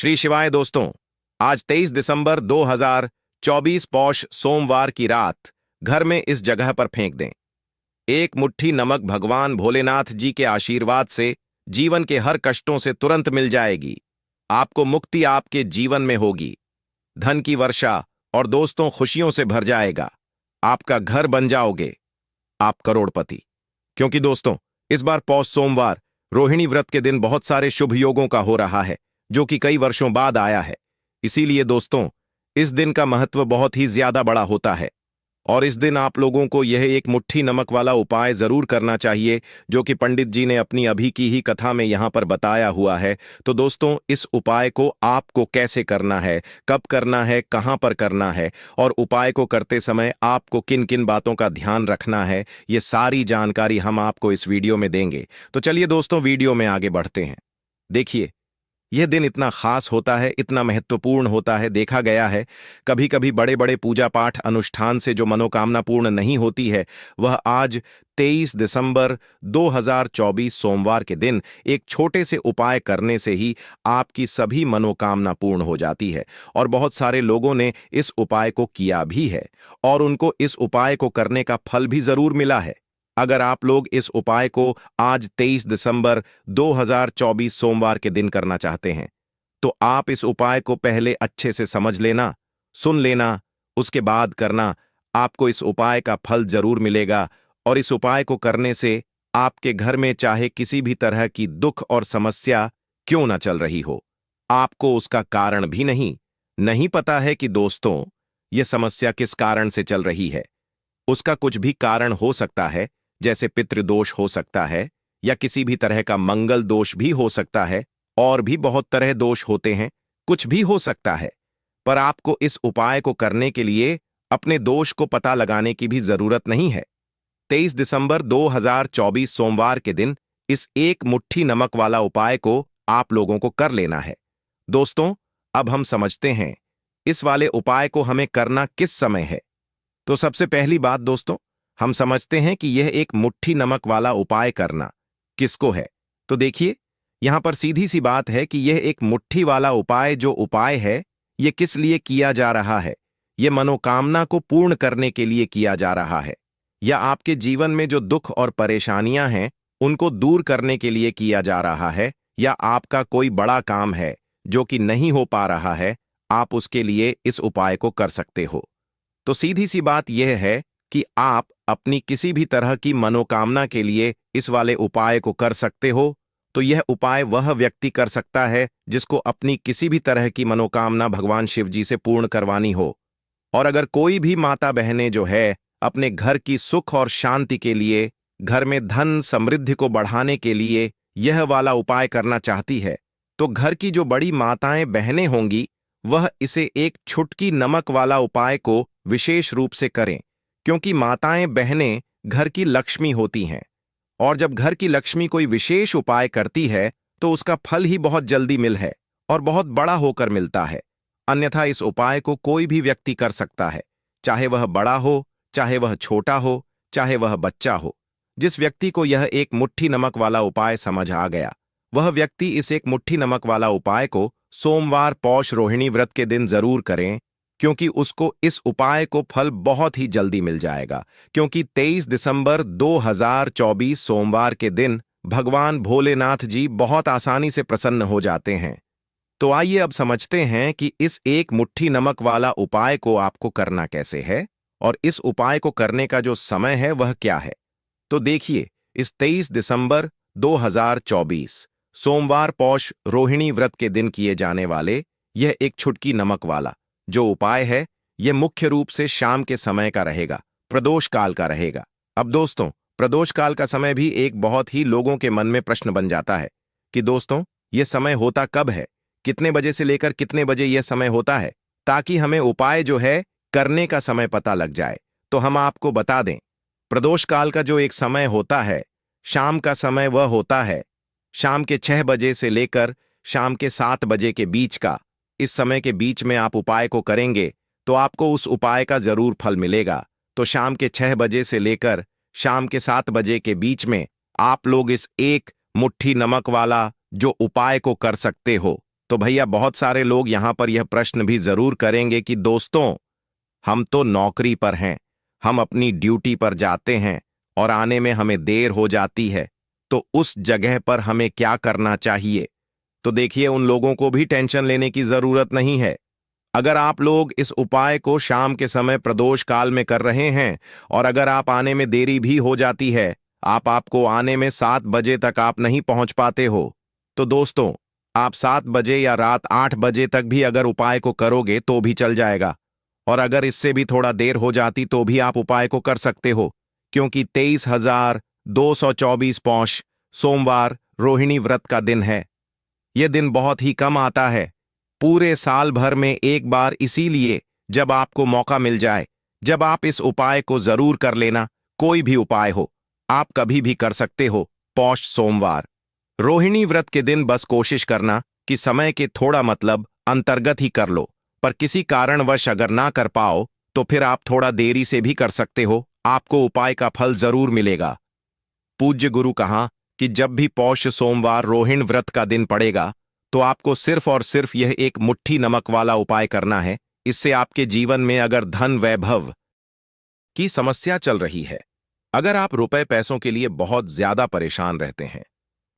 श्री शिवाय दोस्तों। आज 23 दिसंबर 2024 पौष सोमवार की रात घर में इस जगह पर फेंक दें। एक मुट्ठी नमक भगवान भोलेनाथ जी के आशीर्वाद से जीवन के हर कष्टों से तुरंत मिल जाएगी। आपको मुक्ति आपके जीवन में होगी। धन की वर्षा और दोस्तों खुशियों से भर जाएगा। आपका घर बन जाओगे, आप करोड़पति। क्योंकि दोस्तों इस बार पौष सोमवार रोहिणी व्रत के दिन बहुत सारे शुभ योगों का हो रहा है, जो कि कई वर्षों बाद आया है। इसीलिए दोस्तों इस दिन का महत्व बहुत ही ज्यादा बड़ा होता है और इस दिन आप लोगों को यह एक मुट्ठी नमक वाला उपाय जरूर करना चाहिए, जो कि पंडित जी ने अपनी अभी की ही कथा में यहां पर बताया हुआ है। तो दोस्तों इस उपाय को आपको कैसे करना है, कब करना है, कहां पर करना है और उपाय को करते समय आपको किन किन बातों का ध्यान रखना है, ये सारी जानकारी हम आपको इस वीडियो में देंगे। तो चलिए दोस्तों वीडियो में आगे बढ़ते हैं। देखिए यह दिन इतना खास होता है, इतना महत्वपूर्ण होता है। देखा गया है कभी कभी बड़े बड़े पूजा पाठ अनुष्ठान से जो मनोकामना पूर्ण नहीं होती है, वह आज 23 दिसंबर 2024 सोमवार के दिन एक छोटे से उपाय करने से ही आपकी सभी मनोकामना पूर्ण हो जाती है। और बहुत सारे लोगों ने इस उपाय को किया भी है और उनको इस उपाय को करने का फल भी जरूर मिला है। अगर आप लोग इस उपाय को आज 23 दिसंबर 2024 सोमवार के दिन करना चाहते हैं, तो आप इस उपाय को पहले अच्छे से समझ लेना, सुन लेना, उसके बाद करना। आपको इस उपाय का फल जरूर मिलेगा और इस उपाय को करने से आपके घर में चाहे किसी भी तरह की दुख और समस्या क्यों ना चल रही हो, आपको उसका कारण भी नहीं पता है कि दोस्तों यह समस्या किस कारण से चल रही है। उसका कुछ भी कारण हो सकता है, जैसे पितृदोष हो सकता है या किसी भी तरह का मंगल दोष भी हो सकता है, और भी बहुत तरह दोष होते हैं, कुछ भी हो सकता है। पर आपको इस उपाय को करने के लिए अपने दोष को पता लगाने की भी जरूरत नहीं है। 23 दिसंबर 2024 सोमवार के दिन इस एक मुट्ठी नमक वाला उपाय को आप लोगों को कर लेना है। दोस्तों अब हम समझते हैं इस वाले उपाय को हमें करना किस समय है। तो सबसे पहली बात दोस्तों, हम समझते हैं कि यह एक मुट्ठी नमक वाला उपाय करना किसको है। तो देखिए यहां पर सीधी सी बात है कि यह एक मुट्ठी वाला उपाय जो उपाय है, यह किस लिए किया जा रहा है। यह मनोकामना को पूर्ण करने के लिए किया जा रहा है, या आपके जीवन में जो दुख और परेशानियां हैं उनको दूर करने के लिए किया जा रहा है, या आपका कोई बड़ा काम है जो कि नहीं हो पा रहा है, आप उसके लिए इस उपाय को कर सकते हो। तो सीधी सी बात यह है कि आप अपनी किसी भी तरह की मनोकामना के लिए इस वाले उपाय को कर सकते हो। तो यह उपाय वह व्यक्ति कर सकता है जिसको अपनी किसी भी तरह की मनोकामना भगवान शिव जी से पूर्ण करवानी हो। और अगर कोई भी माता बहनें जो है अपने घर की सुख और शांति के लिए, घर में धन समृद्धि को बढ़ाने के लिए यह वाला उपाय करना चाहती है, तो घर की जो बड़ी माताएं बहनें होंगी वह इसे एक छुटकी नमक वाला उपाय को विशेष रूप से करें, क्योंकि माताएं बहनें घर की लक्ष्मी होती हैं और जब घर की लक्ष्मी कोई विशेष उपाय करती है तो उसका फल ही बहुत जल्दी मिल है और बहुत बड़ा होकर मिलता है। अन्यथा इस उपाय को कोई भी व्यक्ति कर सकता है, चाहे वह बड़ा हो, चाहे वह छोटा हो, चाहे वह बच्चा हो। जिस व्यक्ति को यह एक मुट्ठी नमक वाला उपाय समझ आ गया, वह व्यक्ति इस एक मुट्ठी नमक वाला उपाय को सोमवार पौष रोहिणी व्रत के दिन जरूर करें, क्योंकि उसको इस उपाय को फल बहुत ही जल्दी मिल जाएगा। क्योंकि 23 दिसंबर 2024 सोमवार के दिन भगवान भोलेनाथ जी बहुत आसानी से प्रसन्न हो जाते हैं। तो आइए अब समझते हैं कि इस एक मुट्ठी नमक वाला उपाय को आपको करना कैसे है और इस उपाय को करने का जो समय है वह क्या है। तो देखिए इस 23 दिसंबर 2024 सोमवार पौष रोहिणी व्रत के दिन किए जाने वाले यह एक छुटकी नमक वाला जो उपाय है, यह मुख्य रूप से शाम के समय का रहेगा, प्रदोष काल का रहेगा। अब दोस्तों प्रदोष काल का समय भी एक बहुत ही लोगों के मन में प्रश्न बन जाता है कि दोस्तों यह समय होता कब है, कितने बजे से लेकर कितने बजे यह समय होता है, ताकि हमें उपाय जो है करने का समय पता लग जाए। तो हम आपको बता दें, प्रदोष काल का जो एक समय होता है, शाम का समय वह होता है शाम के 6 बजे से लेकर शाम के 7 बजे के बीच का। इस समय के बीच में आप उपाय को करेंगे तो आपको उस उपाय का जरूर फल मिलेगा। तो शाम के 6 बजे से लेकर शाम के 7 बजे के बीच में आप लोग इस एक मुट्ठी नमक वाला जो उपाय को कर सकते हो। तो भैया बहुत सारे लोग यहां पर यह प्रश्न भी जरूर करेंगे कि दोस्तों, हम तो नौकरी पर हैं, हम अपनी ड्यूटी पर जाते हैं और आने में हमें देर हो जाती है, तो उस जगह पर हमें क्या करना चाहिए? तो देखिए, उन लोगों को भी टेंशन लेने की जरूरत नहीं है। अगर आप लोग इस उपाय को शाम के समय प्रदोष काल में कर रहे हैं और अगर आप आने में देरी भी हो जाती है, आपको आने में 7 बजे तक आप नहीं पहुंच पाते हो, तो दोस्तों, आप 7 बजे या रात 8 बजे तक भी अगर उपाय को करोगे तो भी चल जाएगा। और अगर इससे भी थोड़ा देर हो जाती तो भी आप उपाय को कर सकते हो, क्योंकि 23,224 पौष सोमवार रोहिणी व्रत का दिन है। यह दिन बहुत ही कम आता है, पूरे साल भर में एक बार, इसीलिए जब आपको मौका मिल जाए, जब आप इस उपाय को जरूर कर लेना। कोई भी उपाय हो, आप कभी भी कर सकते हो। पौष सोमवार रोहिणी व्रत के दिन बस कोशिश करना कि समय के थोड़ा मतलब अंतर्गत ही कर लो, पर किसी कारणवश अगर ना कर पाओ तो फिर आप थोड़ा देरी से भी कर सकते हो, आपको उपाय का फल जरूर मिलेगा। पूज्य गुरु कहा कि जब भी पौष सोमवार रोहिणी व्रत का दिन पड़ेगा तो आपको सिर्फ और सिर्फ यह एक मुट्ठी नमक वाला उपाय करना है। इससे आपके जीवन में अगर धन वैभव की समस्या चल रही है, अगर आप रुपए पैसों के लिए बहुत ज्यादा परेशान रहते हैं,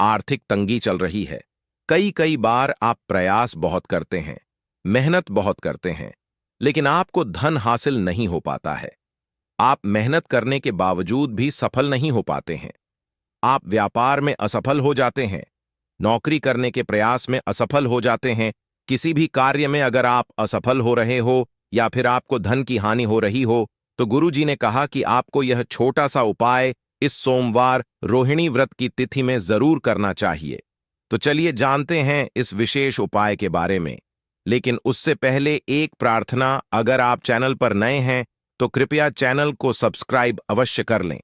आर्थिक तंगी चल रही है, कई कई बार आप प्रयास बहुत करते हैं, मेहनत बहुत करते हैं, लेकिन आपको धन हासिल नहीं हो पाता है, आप मेहनत करने के बावजूद भी सफल नहीं हो पाते हैं, आप व्यापार में असफल हो जाते हैं, नौकरी करने के प्रयास में असफल हो जाते हैं, किसी भी कार्य में अगर आप असफल हो रहे हो या फिर आपको धन की हानि हो रही हो, तो गुरुजी ने कहा कि आपको यह छोटा सा उपाय इस सोमवार रोहिणी व्रत की तिथि में जरूर करना चाहिए। तो चलिए जानते हैं इस विशेष उपाय के बारे में, लेकिन उससे पहले एक प्रार्थना, अगर आप चैनल पर नए हैं तो कृपया चैनल को सब्सक्राइब अवश्य कर लें।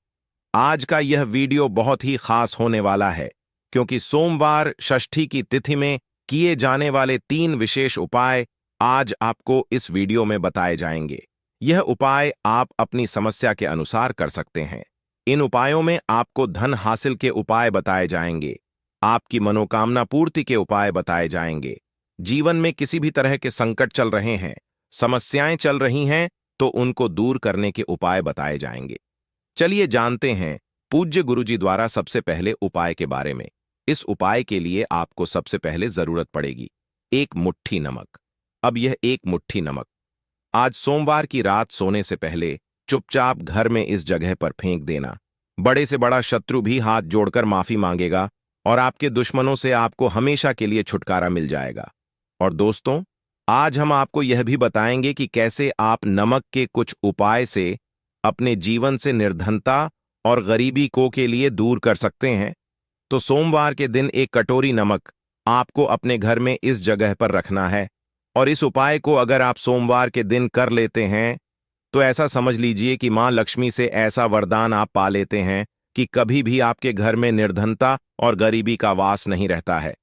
आज का यह वीडियो बहुत ही खास होने वाला है, क्योंकि सोमवार षष्ठी की तिथि में किए जाने वाले 3 विशेष उपाय आज आपको इस वीडियो में बताए जाएंगे। यह उपाय आप अपनी समस्या के अनुसार कर सकते हैं। इन उपायों में आपको धन हासिल के उपाय बताए जाएंगे, आपकी मनोकामना पूर्ति के उपाय बताए जाएंगे, जीवन में किसी भी तरह के संकट चल रहे हैं, समस्याएं चल रही हैं, तो उनको दूर करने के उपाय बताए जाएंगे। चलिए जानते हैं पूज्य गुरुजी द्वारा सबसे पहले उपाय के बारे में। इस उपाय के लिए आपको सबसे पहले जरूरत पड़ेगी एक मुट्ठी नमक। अब यह एक मुट्ठी नमक आज सोमवार की रात सोने से पहले चुपचाप घर में इस जगह पर फेंक देना। बड़े से बड़ा शत्रु भी हाथ जोड़कर माफी मांगेगा और आपके दुश्मनों से आपको हमेशा के लिए छुटकारा मिल जाएगा। और दोस्तों, आज हम आपको यह भी बताएंगे कि कैसे आप नमक के कुछ उपाय से अपने जीवन से निर्धनता और गरीबी को के लिए दूर कर सकते हैं। तो सोमवार के दिन एक कटोरी नमक आपको अपने घर में इस जगह पर रखना है, और इस उपाय को अगर आप सोमवार के दिन कर लेते हैं तो ऐसा समझ लीजिए कि मां लक्ष्मी से ऐसा वरदान आप पा लेते हैं कि कभी भी आपके घर में निर्धनता और गरीबी का वास नहीं रहता है।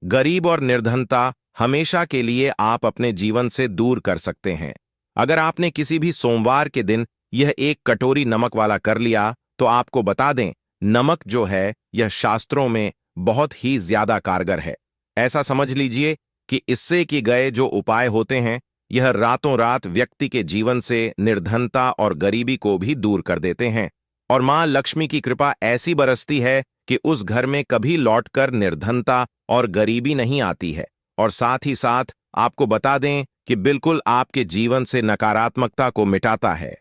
गरीब और निर्धनता हमेशा के लिए आप अपने जीवन से दूर कर सकते हैं। अगर आपने किसी भी सोमवार के दिन यह एक कटोरी नमक वाला कर लिया, तो आपको बता दें, नमक जो है यह शास्त्रों में बहुत ही ज्यादा कारगर है। ऐसा समझ लीजिए कि इससे कि गए जो उपाय होते हैं, यह रातों रात व्यक्ति के जीवन से निर्धनता और गरीबी को भी दूर कर देते हैं, और मां लक्ष्मी की कृपा ऐसी बरसती है कि उस घर में कभी लौटकर निर्धनता और गरीबी नहीं आती है। और साथ ही साथ आपको बता दें कि बिल्कुल आपके जीवन से नकारात्मकता को मिटाता है।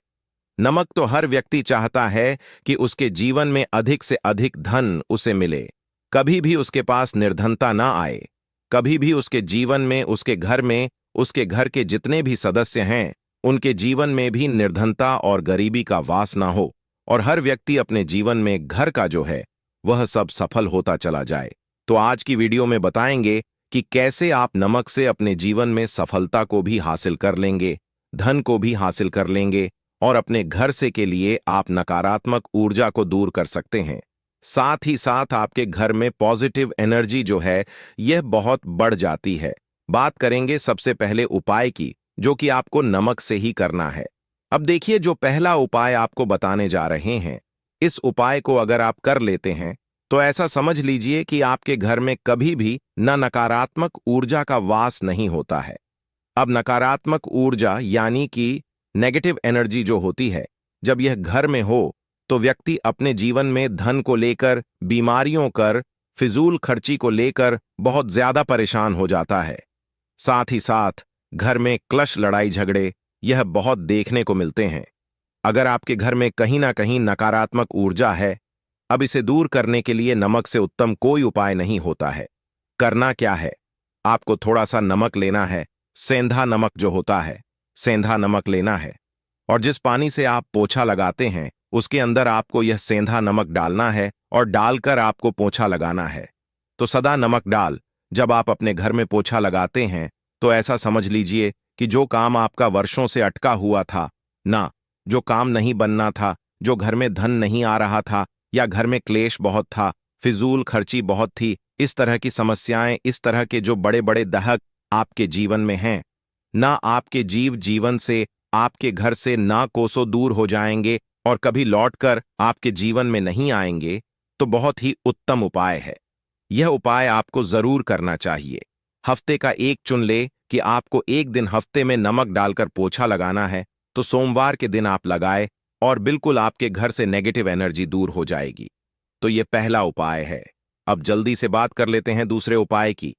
नमक तो हर व्यक्ति चाहता है कि उसके जीवन में अधिक से अधिक धन उसे मिले, कभी भी उसके पास निर्धनता ना आए, कभी भी उसके जीवन में, उसके घर में, उसके घर के जितने भी सदस्य हैं उनके जीवन में भी निर्धनता और गरीबी का वास ना हो, और हर व्यक्ति अपने जीवन में घर का जो है वह सब सफल होता चला जाए। तो आज की वीडियो में बताएंगे कि कैसे आप नमक से अपने जीवन में सफलता को भी हासिल कर लेंगे, धन को भी हासिल कर लेंगे, और अपने घर से के लिए आप नकारात्मक ऊर्जा को दूर कर सकते हैं। साथ ही साथ आपके घर में पॉजिटिव एनर्जी जो है यह बहुत बढ़ जाती है। बात करेंगे सबसे पहले उपाय की, जो कि आपको नमक से ही करना है। अब देखिए, जो पहला उपाय आपको बताने जा रहे हैं, इस उपाय को अगर आप कर लेते हैं तो ऐसा समझ लीजिए कि आपके घर में कभी भी न नकारात्मक ऊर्जा का वास नहीं होता है। अब नकारात्मक ऊर्जा यानी कि नेगेटिव एनर्जी जो होती है, जब यह घर में हो तो व्यक्ति अपने जीवन में धन को लेकर, बीमारियों कर, फिजूल खर्ची को लेकर बहुत ज्यादा परेशान हो जाता है। साथ ही साथ घर में क्लश, लड़ाई झगड़े यह बहुत देखने को मिलते हैं। अगर आपके घर में कहीं ना कहीं नकारात्मक ऊर्जा है, अब इसे दूर करने के लिए नमक से उत्तम कोई उपाय नहीं होता है। करना क्या है? आपको थोड़ा सा नमक लेना है, सेंधा नमक जो होता है, सेंधा नमक लेना है, और जिस पानी से आप पोछा लगाते हैं उसके अंदर आपको यह सेंधा नमक डालना है और डालकर आपको पोछा लगाना है। तो सदा नमक डाल जब आप अपने घर में पोछा लगाते हैं तो ऐसा समझ लीजिए कि जो काम आपका वर्षों से अटका हुआ था ना, जो काम नहीं बनना था, जो घर में धन नहीं आ रहा था, या घर में क्लेश बहुत था, फिजूल खर्ची बहुत थी, इस तरह की समस्याएं, इस तरह के जो बड़े बड़े दहक आपके जीवन में हैं, ना आपके जीवन से, आपके घर से ना कोसों दूर हो जाएंगे और कभी लौटकर आपके जीवन में नहीं आएंगे, तो बहुत ही उत्तम उपाय है। यह उपाय आपको जरूर करना चाहिए। हफ्ते का एक चुन ले कि आपको एक दिन हफ्ते में नमक डालकर पोछा लगाना है, तो सोमवार के दिन आप लगाए और बिल्कुल आपके घर से नेगेटिव एनर्जी दूर हो जाएगी। तो यह पहला उपाय है। अब जल्दी से बात कर लेते हैं दूसरे उपाय की।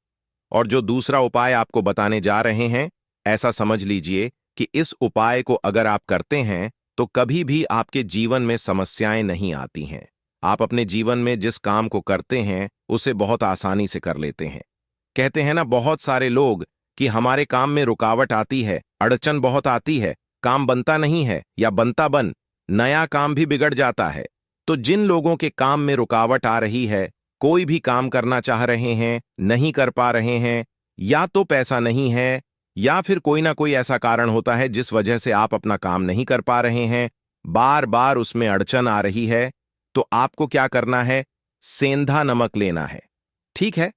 और जो दूसरा उपाय आपको बताने जा रहे हैं, ऐसा समझ लीजिए कि इस उपाय को अगर आप करते हैं तो कभी भी आपके जीवन में समस्याएं नहीं आती हैं। आप अपने जीवन में जिस काम को करते हैं उसे बहुत आसानी से कर लेते हैं। कहते हैं ना बहुत सारे लोग कि हमारे काम में रुकावट आती है, अड़चन बहुत आती है, काम बनता नहीं है, या बनता बन नया काम भी बिगड़ जाता है। तो जिन लोगों के काम में रुकावट आ रही है, कोई भी काम करना चाह रहे हैं, नहीं कर पा रहे हैं, या तो पैसा नहीं है, या फिर कोई ना कोई ऐसा कारण होता है जिस वजह से आप अपना काम नहीं कर पा रहे हैं, बार बार उसमें अड़चन आ रही है, तो आपको क्या करना है? सेंधा नमक लेना है। ठीक है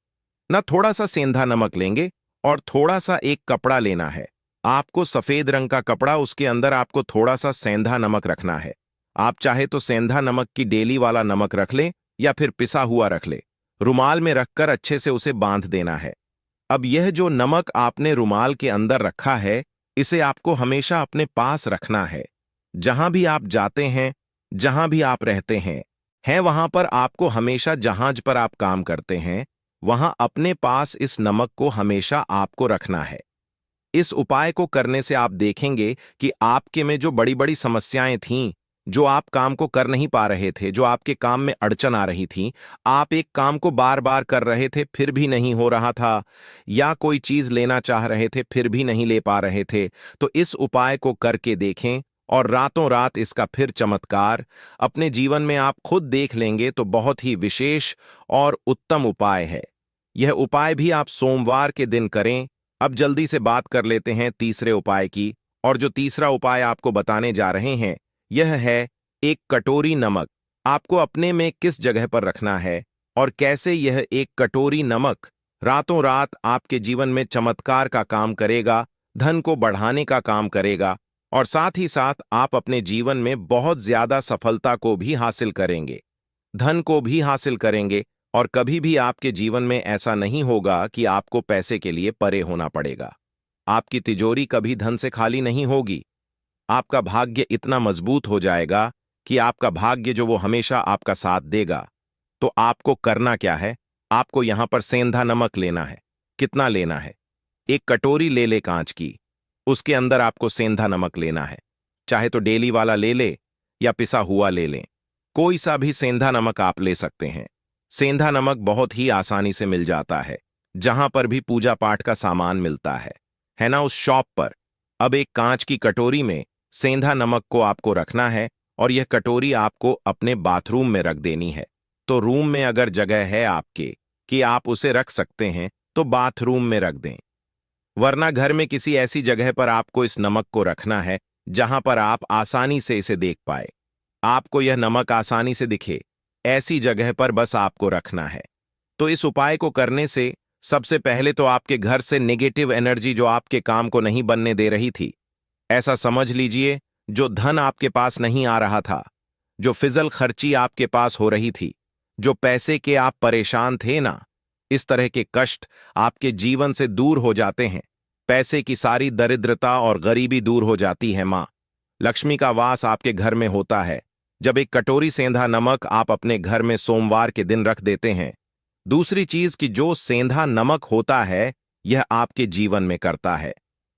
ना? थोड़ा सा सेंधा नमक लेंगे और थोड़ा सा एक कपड़ा लेना है। आपको सफेद रंग का कपड़ा, उसके अंदर आपको थोड़ा सा सेंधा नमक रखना है। आप चाहे तो सेंधा नमक की डेली वाला नमक रख ले या फिर पिसा हुआ रख ले। रुमाल में रखकर अच्छे से उसे बांध देना है। अब यह जो नमक आपने रुमाल के अंदर रखा है, इसे आपको हमेशा अपने पास रखना है। जहां भी आप जाते हैं, जहां भी आप रहते हैं वहां पर आपको हमेशा, जहाज पर आप काम करते हैं वहां अपने पास इस नमक को हमेशा आपको रखना है। इस उपाय को करने से आप देखेंगे कि आपके में जो बड़ी बड़ी समस्याएं थीं, जो आप काम को कर नहीं पा रहे थे, जो आपके काम में अड़चन आ रही थी, आप एक काम को बार बार कर रहे थे फिर भी नहीं हो रहा था, या कोई चीज लेना चाह रहे थे फिर भी नहीं ले पा रहे थे, तो इस उपाय को करके देखें और रातों रात इसका फिर चमत्कार अपने जीवन में आप खुद देख लेंगे। तो बहुत ही विशेष और उत्तम उपाय है। यह उपाय भी आप सोमवार के दिन करें। अब जल्दी से बात कर लेते हैं तीसरे उपाय की। और जो तीसरा उपाय आपको बताने जा रहे हैं यह है एक कटोरी नमक। आपको अपने में किस जगह पर रखना है और कैसे यह एक कटोरी नमक रातों रात आपके जीवन में चमत्कार का काम करेगा, धन को बढ़ाने का काम करेगा, और साथ ही साथ आप अपने जीवन में बहुत ज्यादा सफलता को भी हासिल करेंगे, धन को भी हासिल करेंगे, और कभी भी आपके जीवन में ऐसा नहीं होगा कि आपको पैसे के लिए परे होना पड़ेगा। आपकी तिजोरी कभी धन से खाली नहीं होगी। आपका भाग्य इतना मजबूत हो जाएगा कि आपका भाग्य जो वो हमेशा आपका साथ देगा। तो आपको करना क्या है? आपको यहां पर सेंधा नमक लेना है। कितना लेना है? एक कटोरी ले ले कांच की, उसके अंदर आपको सेंधा नमक लेना है। चाहे तो डेली वाला ले ले या पिसा हुआ ले लें, कोई सा भी सेंधा नमक आप ले सकते हैं। सेंधा नमक बहुत ही आसानी से मिल जाता है, जहां पर भी पूजा पाठ का सामान मिलता है ना, उस शॉप पर। अब एक कांच की कटोरी में सेंधा नमक को आपको रखना है और यह कटोरी आपको अपने बाथरूम में रख देनी है। तो रूम में अगर जगह है आपके कि आप उसे रख सकते हैं तो बाथरूम में रख दें, वरना घर में किसी ऐसी जगह पर आपको इस नमक को रखना है जहां पर आप आसानी से इसे देख पाए, आपको यह नमक आसानी से दिखे, ऐसी जगह पर बस आपको रखना है। तो इस उपाय को करने से सबसे पहले तो आपके घर से नेगेटिव एनर्जी जो आपके काम को नहीं बनने दे रही थी, ऐसा समझ लीजिए जो धन आपके पास नहीं आ रहा था, जो फिजल खर्ची आपके पास हो रही थी, जो पैसे के आप परेशान थे ना, इस तरह के कष्ट आपके जीवन से दूर हो जाते हैं। पैसे की सारी दरिद्रता और गरीबी दूर हो जाती है। माँ लक्ष्मी का वास आपके घर में होता है जब एक कटोरी सेंधा नमक आप अपने घर में सोमवार के दिन रख देते हैं। दूसरी चीज कि जो सेंधा नमक होता है यह आपके जीवन में करता है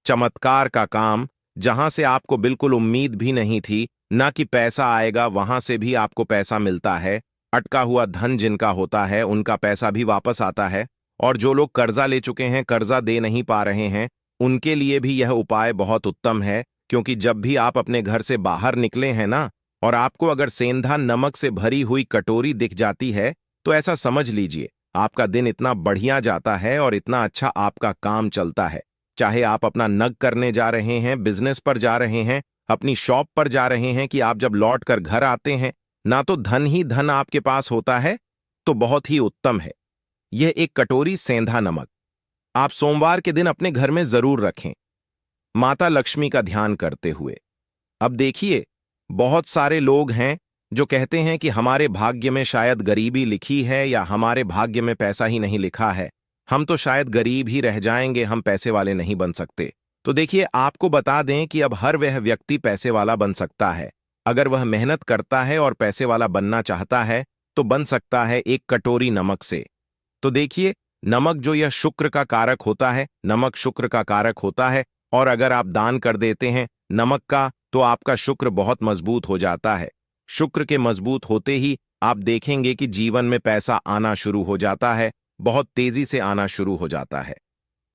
चमत्कार का काम। जहां से आपको बिल्कुल उम्मीद भी नहीं थी ना कि पैसा आएगा, वहां से भी आपको पैसा मिलता है। अटका हुआ धन जिनका होता है उनका पैसा भी वापस आता है। और जो लोग कर्जा ले चुके हैं, कर्जा दे नहीं पा रहे हैं, उनके लिए भी यह उपाय बहुत उत्तम है। क्योंकि जब भी आप अपने घर से बाहर निकले हैं ना, और आपको अगर सेंधा नमक से भरी हुई कटोरी दिख जाती है, तो ऐसा समझ लीजिए आपका दिन इतना बढ़िया जाता है और इतना अच्छा आपका काम चलता है। चाहे आप अपना नग करने जा रहे हैं, बिजनेस पर जा रहे हैं, अपनी शॉप पर जा रहे हैं, कि आप जब लौट कर घर आते हैं ना तो धन ही धन आपके पास होता है, तो बहुत ही उत्तम है। यह एक कटोरी सेंधा नमक आप सोमवार के दिन अपने घर में जरूर रखें, माता लक्ष्मी का ध्यान करते हुए। अब देखिए, बहुत सारे लोग हैं जो कहते हैं कि हमारे भाग्य में शायद गरीबी लिखी है या हमारे भाग्य में पैसा ही नहीं लिखा है, हम तो शायद गरीब ही रह जाएंगे, हम पैसे वाले नहीं बन सकते। तो देखिए, आपको बता दें कि अब हर वह व्यक्ति पैसे वाला बन सकता है। अगर वह मेहनत करता है और पैसे वाला बनना चाहता है तो बन सकता है एक कटोरी नमक से। तो देखिए, नमक जो यह शुक्र का कारक होता है, नमक शुक्र का कारक होता है, और अगर आप दान कर देते हैं नमक का तो आपका शुक्र बहुत मजबूत हो जाता है। शुक्र के मजबूत होते ही आप देखेंगे कि जीवन में पैसा आना शुरू हो जाता है, बहुत तेजी से आना शुरू हो जाता है।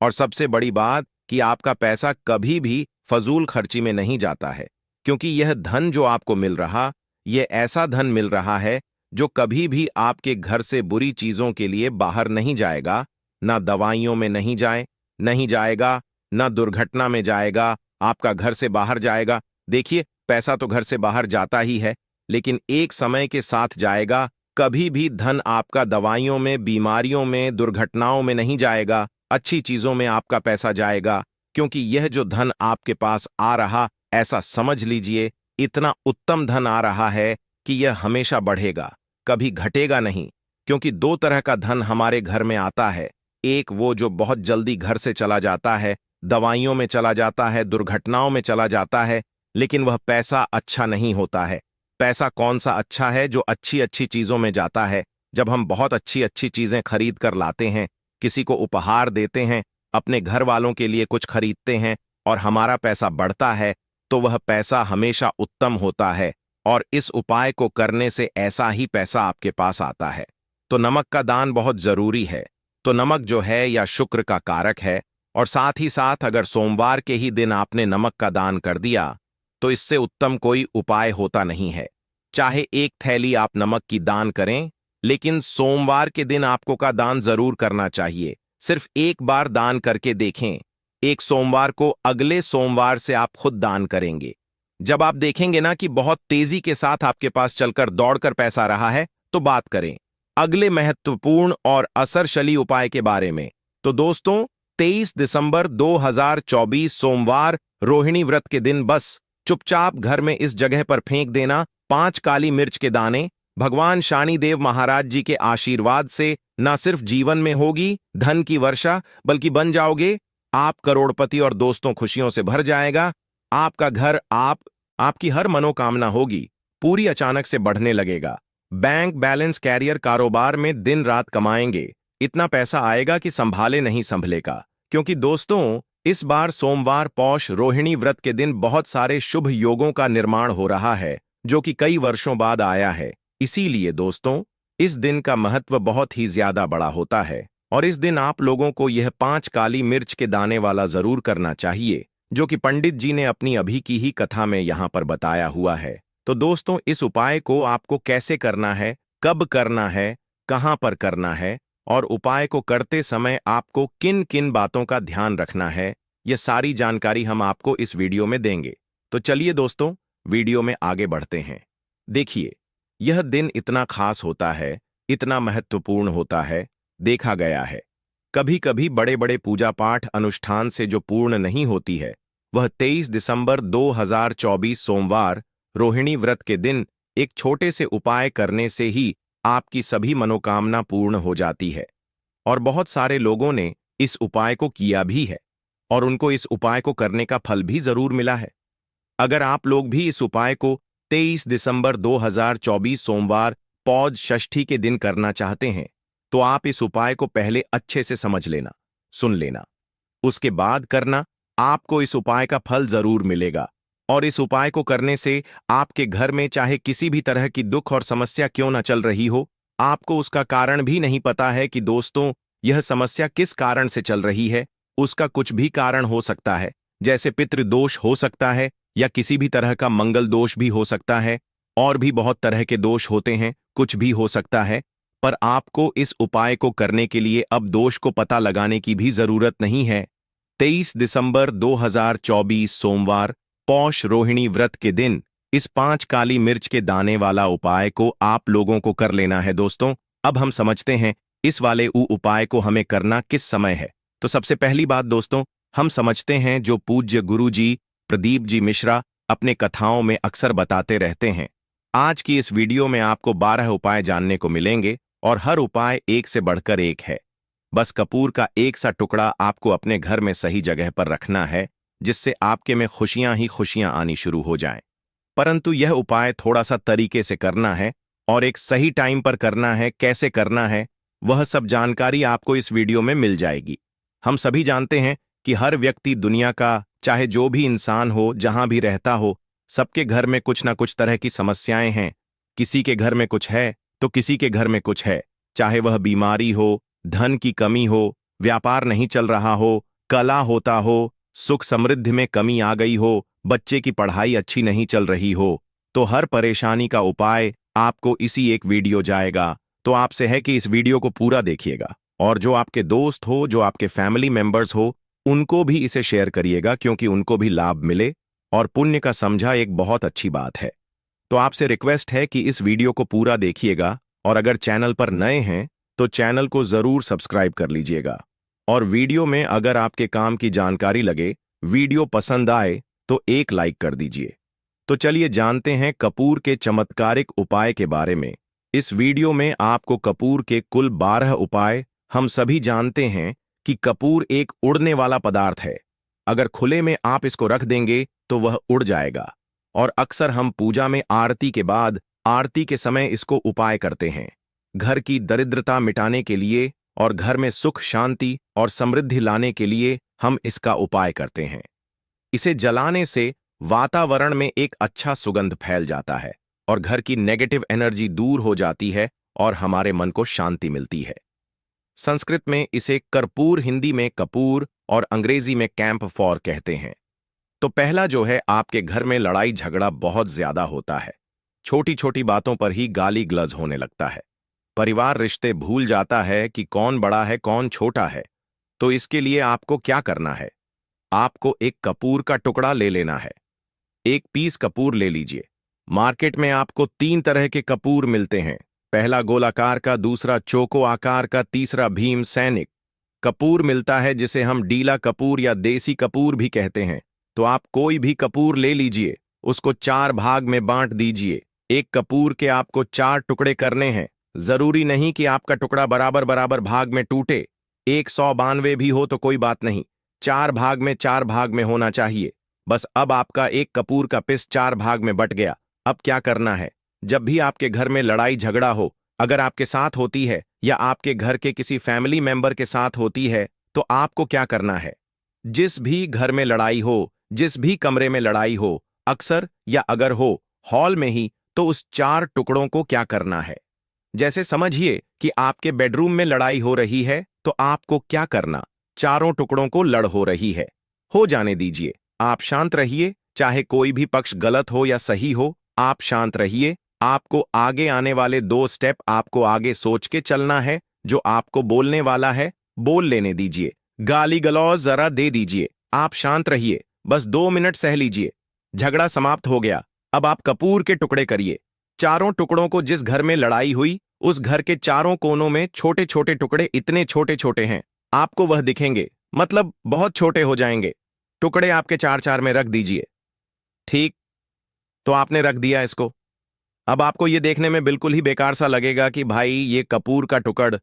और सबसे बड़ी बात कि आपका पैसा कभी भी फजूल खर्ची में नहीं जाता है, क्योंकि यह धन जो आपको मिल रहा, यह ऐसा धन मिल रहा है जो कभी भी आपके घर से बुरी चीजों के लिए बाहर नहीं जाएगा, ना दवाइयों में नहीं जाएगा, ना दुर्घटना में जाएगा, आपका घर से बाहर जाएगा। देखिए, पैसा तो घर से बाहर जाता ही है, लेकिन एक समय के साथ जाएगा। कभी भी धन आपका दवाइयों में, बीमारियों में, दुर्घटनाओं में नहीं जाएगा, अच्छी चीजों में आपका पैसा जाएगा। क्योंकि यह जो धन आपके पास आ रहा, ऐसा समझ लीजिए इतना उत्तम धन आ रहा है कि यह हमेशा बढ़ेगा, कभी घटेगा नहीं। क्योंकि दो तरह का धन हमारे घर में आता है, एक वो जो बहुत जल्दी घर से चला जाता है, दवाइयों में चला जाता है, दुर्घटनाओं में चला जाता है, लेकिन वह पैसा अच्छा नहीं होता है। पैसा कौन सा अच्छा है? जो अच्छी अच्छी चीजों में जाता है। जब हम बहुत अच्छी अच्छी चीजें खरीद कर लाते हैं, किसी को उपहार देते हैं, अपने घर वालों के लिए कुछ खरीदते हैं और हमारा पैसा बढ़ता है, तो वह पैसा हमेशा उत्तम होता है। और इस उपाय को करने से ऐसा ही पैसा आपके पास आता है। तो नमक का दान बहुत जरूरी है। तो नमक जो है या शुक्र का कारक है, और साथ ही साथ अगर सोमवार के ही दिन आपने नमक का दान कर दिया तो इससे उत्तम कोई उपाय होता नहीं है। चाहे एक थैली आप नमक की दान करें, लेकिन सोमवार के दिन आपको का दान जरूर करना चाहिए। सिर्फ एक बार दान करके देखें, एक सोमवार को, अगले सोमवार से आप खुद दान करेंगे। जब आप देखेंगे ना कि बहुत तेजी के साथ आपके पास चलकर दौड़कर पैसा रहा है, तो बात करें अगले महत्वपूर्ण और असरशली उपाय के बारे में। तो दोस्तों, 23 दिसंबर 2024 सोमवार रोहिणी व्रत के दिन बस चुपचाप घर में इस जगह पर फेंक देना 5 काली मिर्च के दाने। भगवान शनिदेव महाराज जी के आशीर्वाद से न सिर्फ जीवन में होगी धन की वर्षा, बल्कि बन जाओगे आप करोड़पति और दोस्तों खुशियों से भर जाएगा। आपका घर, आपकी हर मनोकामना होगी पूरी, अचानक से बढ़ने लगेगा। बैंक बैलेंस, कैरियर, कारोबार में दिन रात कमाएंगे, इतना पैसा आएगा कि संभाले नहीं संभलेगा। क्योंकि दोस्तों, इस बार सोमवार पौष रोहिणी व्रत के दिन बहुत सारे शुभ योगों का निर्माण हो रहा है, जो कि कई वर्षों बाद आया है। इसीलिए दोस्तों, इस दिन का महत्व बहुत ही ज्यादा बड़ा होता है, और इस दिन आप लोगों को यह 5 काली मिर्च के दाने वाला जरूर करना चाहिए, जो कि पंडित जी ने अपनी अभी की ही कथा में यहां पर बताया हुआ है। तो दोस्तों, इस उपाय को आपको कैसे करना है, कब करना है, कहां पर करना है, और उपाय को करते समय आपको किन किन बातों का ध्यान रखना है, यह सारी जानकारी हम आपको इस वीडियो में देंगे। तो चलिए दोस्तों, वीडियो में आगे बढ़ते हैं। देखिए, यह दिन इतना खास होता है, इतना महत्वपूर्ण होता है, देखा गया है कभी कभी बड़े बड़े पूजा पाठ अनुष्ठान से जो पूर्ण नहीं होती है, वह 23 दिसंबर 2024 सोमवार रोहिणी व्रत के दिन एक छोटे से उपाय करने से ही आपकी सभी मनोकामना पूर्ण हो जाती है। और बहुत सारे लोगों ने इस उपाय को किया भी है और उनको इस उपाय को करने का फल भी जरूर मिला है। अगर आप लोग भी इस उपाय को 23 दिसंबर 2024 सोमवार पौष षष्ठी के दिन करना चाहते हैं, तो आप इस उपाय को पहले अच्छे से समझ लेना, सुन लेना, उसके बाद करना। आपको इस उपाय का फल जरूर मिलेगा और इस उपाय को करने से आपके घर में चाहे किसी भी तरह की दुख और समस्या क्यों न चल रही हो, आपको उसका कारण भी नहीं पता है कि दोस्तों यह समस्या किस कारण से चल रही है। उसका कुछ भी कारण हो सकता है, जैसे पितृदोष हो सकता है या किसी भी तरह का मंगल दोष भी हो सकता है, और भी बहुत तरह के दोष होते हैं, कुछ भी हो सकता है। पर आपको इस उपाय को करने के लिए अब दोष को पता लगाने की भी जरूरत नहीं है। 23 दिसंबर 2024 सोमवार पौष रोहिणी व्रत के दिन इस 5 काली मिर्च के दाने वाला उपाय को आप लोगों को कर लेना है। दोस्तों अब हम समझते हैं इस वाले उपाय को हमें करना किस समय है। तो सबसे पहली बात दोस्तों, हम समझते हैं जो पूज्य गुरु जी प्रदीप जी मिश्रा अपने कथाओं में अक्सर बताते रहते हैं। आज की इस वीडियो में आपको 12 उपाय जानने को मिलेंगे और हर उपाय एक से बढ़कर एक है। बस कपूर का एक सा टुकड़ा आपको अपने घर में सही जगह पर रखना है, जिससे आपके में खुशियां ही खुशियां आनी शुरू हो जाएं। परंतु यह उपाय थोड़ा सा तरीके से करना है और एक सही टाइम पर करना है। कैसे करना है वह सब जानकारी आपको इस वीडियो में मिल जाएगी। हम सभी जानते हैं कि हर व्यक्ति दुनिया का, चाहे जो भी इंसान हो, जहां भी रहता हो, सबके घर में कुछ ना कुछ तरह की समस्याएं हैं। किसी के घर में कुछ है तो किसी के घर में कुछ है, चाहे वह बीमारी हो, धन की कमी हो, व्यापार नहीं चल रहा हो, कला होता हो, सुख समृद्धि में कमी आ गई हो, बच्चे की पढ़ाई अच्छी नहीं चल रही हो। तो हर परेशानी का उपाय आपको इसी एक वीडियो जाएगा। तो आपसे है कि इस वीडियो को पूरा देखिएगा और जो आपके दोस्त हो, जो आपके फैमिली मेंबर्स हो, उनको भी इसे शेयर करिएगा, क्योंकि उनको भी लाभ मिले और पुण्य का समझा एक बहुत अच्छी बात है। तो आपसे रिक्वेस्ट है कि इस वीडियो को पूरा देखिएगा और अगर चैनल पर नए हैं तो चैनल को जरूर सब्सक्राइब कर लीजिएगा। और वीडियो में अगर आपके काम की जानकारी लगे, वीडियो पसंद आए तो एक लाइक कर दीजिए। तो चलिए जानते हैं कपूर के चमत्कारिक उपाय के बारे में। इस वीडियो में आपको कपूर के कुल 12 उपाय। हम सभी जानते हैं कि कपूर एक उड़ने वाला पदार्थ है। अगर खुले में आप इसको रख देंगे तो वह उड़ जाएगा और अक्सर हम पूजा में आरती के बाद, आरती के समय इसको उपाय करते हैं। घर की दरिद्रता मिटाने के लिए और घर में सुख शांति और समृद्धि लाने के लिए हम इसका उपाय करते हैं। इसे जलाने से वातावरण में एक अच्छा सुगंध फैल जाता है और घर की नेगेटिव एनर्जी दूर हो जाती है और हमारे मन को शांति मिलती है। संस्कृत में इसे कर्पूर, हिंदी में कपूर और अंग्रेजी में कैंप फॉर कहते हैं। तो पहला जो है, आपके घर में लड़ाई झगड़ा बहुत ज्यादा होता है। छोटी छोटी बातों पर ही गाली गलौज होने लगता है। परिवार रिश्ते भूल जाता है कि कौन बड़ा है कौन छोटा है। तो इसके लिए आपको क्या करना है, आपको एक कपूर का टुकड़ा ले लेना है। एक पीस कपूर ले लीजिए। मार्केट में आपको 3 तरह के कपूर मिलते हैं, पहला गोलाकार का, दूसरा चौको आकार का, तीसरा भीम सैनिक कपूर मिलता है, जिसे हम डीला कपूर या देसी कपूर भी कहते हैं। तो आप कोई भी कपूर ले लीजिए, उसको 4 भाग में बांट दीजिए। एक कपूर के आपको 4 टुकड़े करने हैं। जरूरी नहीं कि आपका टुकड़ा बराबर बराबर भाग में टूटे। 192 भी हो तो कोई बात नहीं, 4 भाग में 4 भाग में होना चाहिए। बस अब आपका एक कपूर का पीस 4 भाग में बट गया। अब क्या करना है, जब भी आपके घर में लड़ाई झगड़ा हो, अगर आपके साथ होती है या आपके घर के किसी फैमिली मेंबर के साथ होती है, तो आपको क्या करना है, जिस भी घर में लड़ाई हो, जिस भी कमरे में लड़ाई हो, अक्सर या अगर हो हॉल में ही, तो उस 4 टुकड़ों को क्या करना है। जैसे समझिए कि आपके बेडरूम में लड़ाई हो रही है, तो आपको क्या करना, चारों टुकड़ों को लड़ हो रही है, हो जाने दीजिए। आप शांत रहिए, चाहे कोई भी पक्ष गलत हो या सही हो, आप शांत रहिए। आपको आगे आने वाले 2 स्टेप आपको आगे सोच के चलना है। जो आपको बोलने वाला है बोल लेने दीजिए, गाली गलौज जरा दे दीजिए। आप शांत रहिए, बस 2 मिनट सह लीजिए। झगड़ा समाप्त हो गया। अब आप कपूर के टुकड़े करिए। चारों टुकड़ों को, जिस घर में लड़ाई हुई उस घर के चारों कोनों में छोटे छोटे टुकड़े, इतने छोटे छोटे हैं आपको वह दिखेंगे, मतलब बहुत छोटे हो जाएंगे। टुकड़े आपके 4-4 में रख दीजिए। ठीक, तो आपने रख दिया इसको। अब आपको यह देखने में बिल्कुल ही बेकार सा लगेगा कि भाई ये कपूर का टुकड़